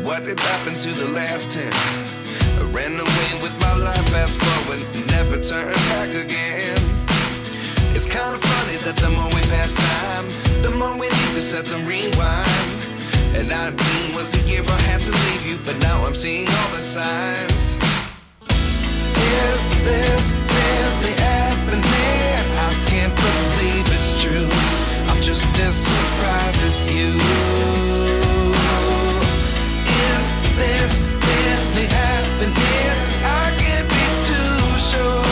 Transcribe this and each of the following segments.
what did happen to the last 10? I ran away with my life, fast forward, never turn back again. It's kind of funny that the more we pass time, the more we need to set the rewind. And 19 was the year I had to leave you, but now I'm seeing all the signs. Is this really happening? I can't believe it's true. I'm just as surprised as you. Is this really happening? I can't be too sure,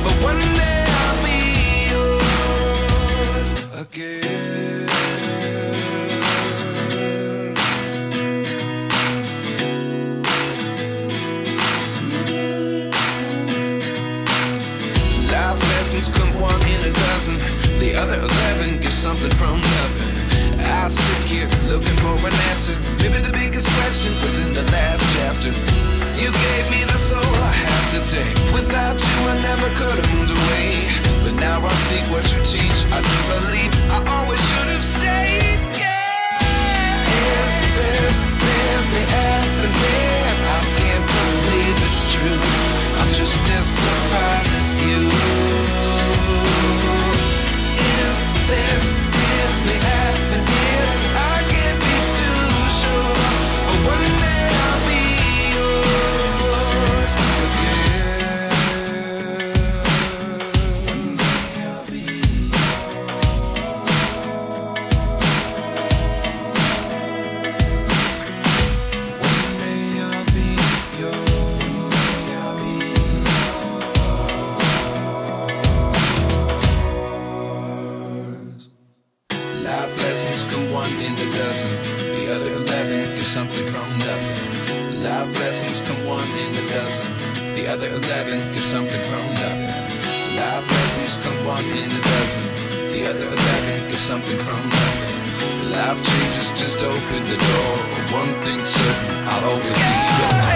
but one day I'll be yours again. Life lessons come one in a dozen. The other 11 get something from nothing. I sit here looking for an answer. Maybe the biggest question was in the last chapter. You gave me the soul I have today. Without you I never could have moved away. But now I see what you teach. I do believe I always should have stayed. Yeah. Is this really happening? I can't believe it's true. I'm just as surprised as you. Is this really happening? I can't be too sure, but one day I'll be yours again. One day I'll be yours. One day I'll be yours. I'll be yours. Life lessons come one in a dozen. The other 11 get something from nothing. Life lessons come one in a dozen. The other 11 get something from nothing. Life lessons come one in a dozen. The other 11 get something from nothing. Life changes just open the door. One thing's certain, I'll always be yours.